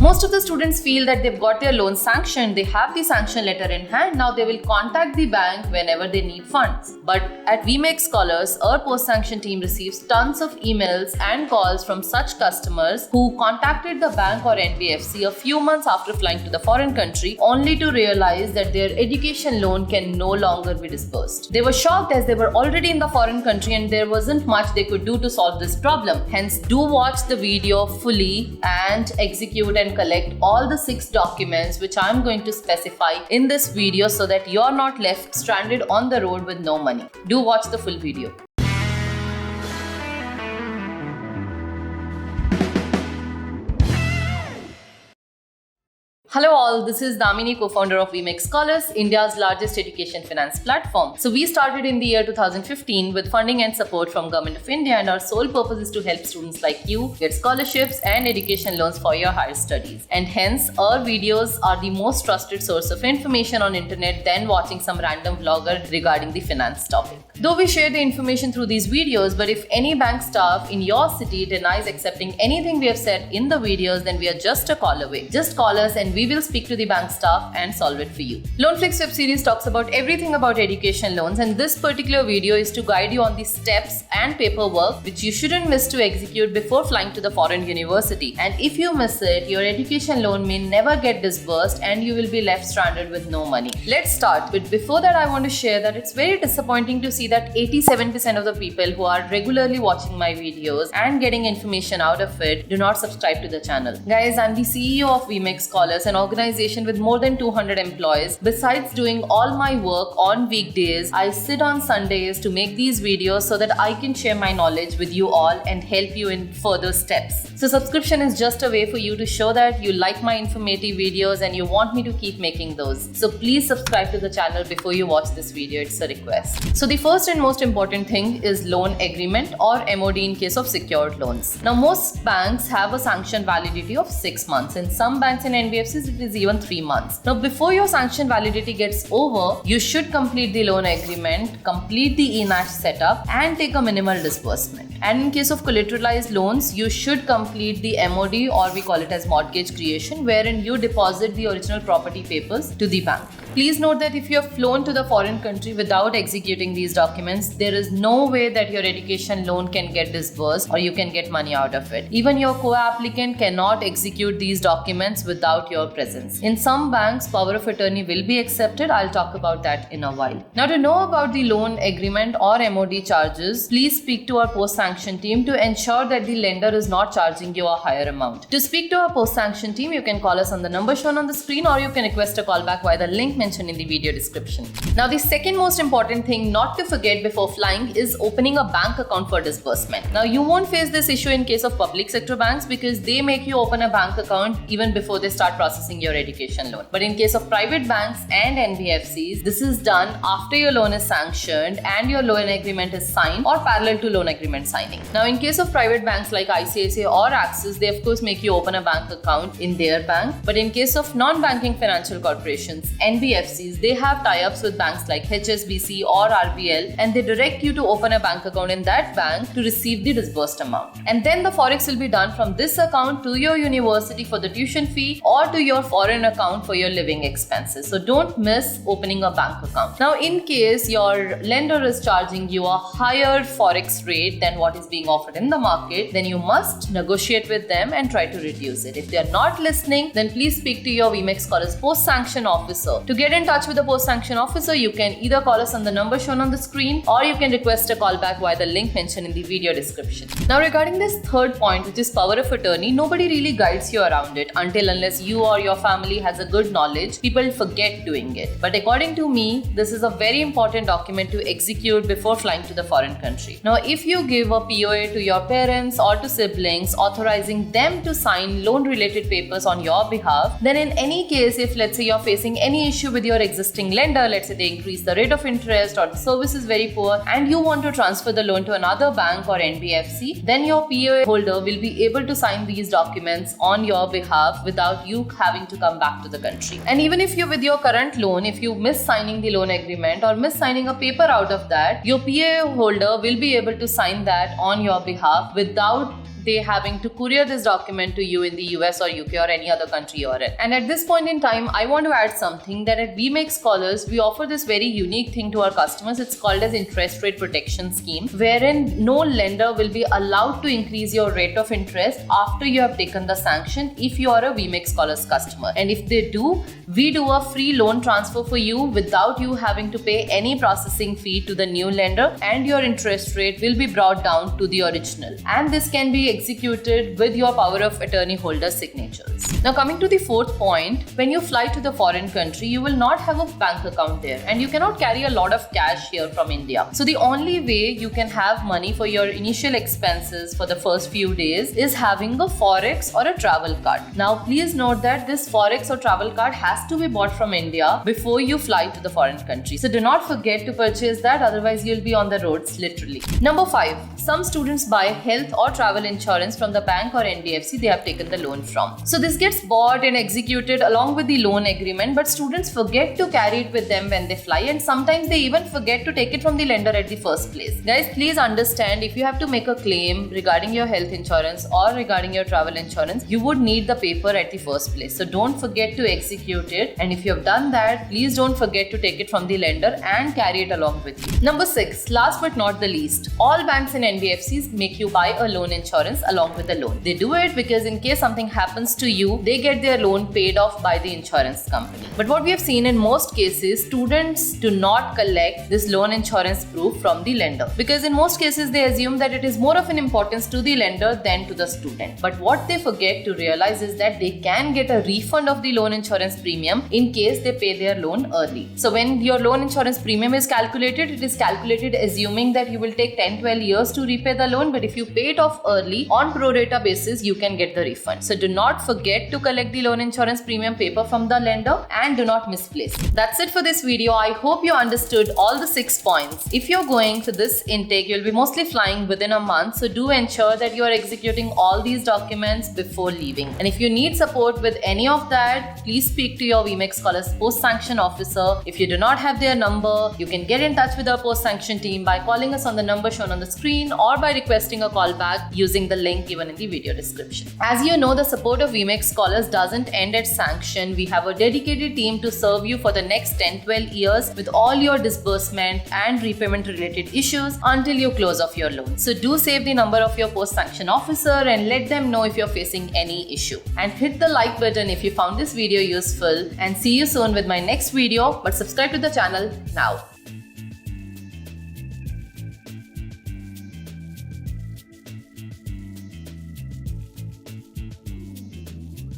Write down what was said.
Most of the students feel that they've got their loan sanctioned, they have the sanction letter in hand, now they will contact the bank whenever they need funds. But at VMake Scholars, our post-sanction team receives tons of emails and calls from such customers who contacted the bank or NBFC a few months after flying to the foreign country only to realize that their education loan can no longer be disbursed. They were shocked as they were already in the foreign country and there wasn't much they could do to solve this problem. Hence, do watch the video fully and execute and collect all the 6 documents which I'm going to specify in this video so that you're not left stranded on the road with no money. Do watch the full video. Hello all, this is Damini, co-founder of VMake Scholars, India's largest education finance platform. So we started in the year 2015 with funding and support from Government of India, and our sole purpose is to help students like you get scholarships and education loans for your higher studies. And hence, our videos are the most trusted source of information on internet than watching some random vlogger regarding the finance topic. Though we share the information through these videos, but if any bank staff in your city denies accepting anything we have said in the videos, then we are just a call away. Just call us and we will speak to the bank staff and solve it for you. LoanFlix web series talks about everything about education loans, and this particular video is to guide you on the steps and paperwork which you shouldn't miss to execute before flying to the foreign university. And if you miss it, your education loan may never get disbursed and you will be left stranded with no money. Let's start. But before that, I want to share that it's very disappointing to see that 87% of the people who are regularly watching my videos and getting information out of it do not subscribe to the channel. Guys, I'm the CEO of VMake Scholars, an organization with more than 200 employees. Besides doing all my work on weekdays, I sit on Sundays to make these videos so that I can share my knowledge with you all and help you in further steps. So subscription is just a way for you to show that you like my informative videos and you want me to keep making those. So please subscribe to the channel before you watch this video. It's a request. So the first and most important thing is loan agreement or MOD in case of secured loans. Now most banks have a sanction validity of 6 months. In some banks and NBFCs it is even 3 months. Now before your sanction validity gets over, you should complete the loan agreement, complete the eNACH setup and take a minimal disbursement. And in case of collateralized loans, you should complete the MOD, or we call it as mortgage creation, wherein you deposit the original property papers to the bank. Please note that if you have flown to the foreign country without executing these documents, there is no way that your education loan can get disbursed or you can get money out of it. Even your co-applicant cannot execute these documents without your presence. In some banks, power of attorney will be accepted. I'll talk about that in a while. Now, to know about the loan agreement or MOD charges, please speak to our post-sanction team to ensure that the lender is not charging you a higher amount. To speak to our post-sanction team, you can call us on the number shown on the screen, or you can request a call back via the link mentioned in the video description. Now, the second most important thing not to forget before flying is opening a bank account for disbursement. Now, you won't face this issue in case of public sector banks because they make you open a bank account even before they start processing your education loan. But in case of private banks and NBFCs, this is done after your loan is sanctioned and your loan agreement is signed or parallel to loan agreement signing. Now, in case of private banks like ICICI or Axis, they of course make you open a bank account in their bank. But in case of non-banking financial corporations, NBFCs, they have tie-ups with banks like HSBC or RBL, and they direct you to open a bank account in that bank to receive the disbursed amount. And then the forex will be done from this account to your university for the tuition fee or to your foreign account for your living expenses. So don't miss opening a bank account. Now, in case your lender is charging you a higher forex rate than what is being offered in the market, then you must negotiate with them and try to reduce it. If they are not listening, then please speak to your VMake Scholars post-sanction officer. To get in touch with the post-sanction officer, you can either call us on the number shown on the screen, or you can request a call back via the link mentioned in the video description. Now, regarding this third point, which is power of attorney, nobody really guides you around it unless you or your family has a good knowledge. People forget doing it. But according to me, this is a very important document to execute before flying to the foreign country. Now, if you give a POA to your parents or to siblings, authorizing them to sign loan-related papers on your behalf, then in any case, if let's say you're facing any issue with your existing lender, let's say they increase the rate of interest or the service is very poor, and you want to transfer the loan to another bank or NBFC, then your POA holder will be able to sign these documents on your behalf without you having to come back to the country. And even if you, with your current loan, if you miss signing the loan agreement or miss signing a paper out of that, your POA holder will be able to sign that on your behalf without they having to courier this document to you in the US or UK or any other country you're in. And at this point in time, I want to add something that at WeMake Scholars, we offer this very unique thing to our customers. It's called as interest rate protection scheme, wherein no lender will be allowed to increase your rate of interest after you have taken the sanction if you are a WeMake Scholars customer. And if they do, we do a free loan transfer for you without you having to pay any processing fee to the new lender, and your interest rate will be brought down to the original. And this can be executed with your power of attorney holder signatures. Now coming to the fourth point, when you fly to the foreign country, you will not have a bank account there and you cannot carry a lot of cash here from India. So the only way you can have money for your initial expenses for the first few days is having a forex or a travel card. Now please note that this forex or travel card has to be bought from India before you fly to the foreign country. So do not forget to purchase that, otherwise you'll be on the roads literally. Number 5. Some students buy health or travel insurance from the bank or NBFC they have taken the loan from. So this gets bought and executed along with the loan agreement, but students forget to carry it with them when they fly, and sometimes they even forget to take it from the lender at the first place. Guys, please understand, if you have to make a claim regarding your health insurance or regarding your travel insurance, you would need the paper at the first place. So don't forget to execute it, and if you have done that, please don't forget to take it from the lender and carry it along with you. Number 6, last but not the least, all banks and NBFCs make you buy a loan insurance along with the loan. They do it because in case something happens to you, they get their loan paid off by the insurance company. But what we have seen in most cases, students do not collect this loan insurance proof from the lender, because in most cases they assume that it is more of an importance to the lender than to the student. But what they forget to realize is that they can get a refund of the loan insurance premium in case they pay their loan early. So when your loan insurance premium is calculated, it is calculated assuming that you will take 10-12 years to repay the loan, but if you pay it off early on pro rata basis, you can get the refund. So do not forget to collect the loan insurance premium paper from the lender and do not misplace it. That's it for this video. I hope you understood all the 6 points. If you're going for this intake, you'll be mostly flying within a month, so do ensure that you are executing all these documents before leaving. And if you need support with any of that, please speak to your WeMake Scholars post-sanction officer. If you do not have their number, you can get in touch with our post-sanction team by calling us on the number shown on the screen or by requesting a call back using the link given in the video description. As you know, the support of WeMake Scholars doesn't end at sanction. We have a dedicated team to serve you for the next 10-12 years with all your disbursement and repayment related issues until you close off your loan. So do save the number of your post-sanction officer and let them know if you're facing any issue. And hit the like button if you found this video useful, and see you soon with my next video, but subscribe to the channel now.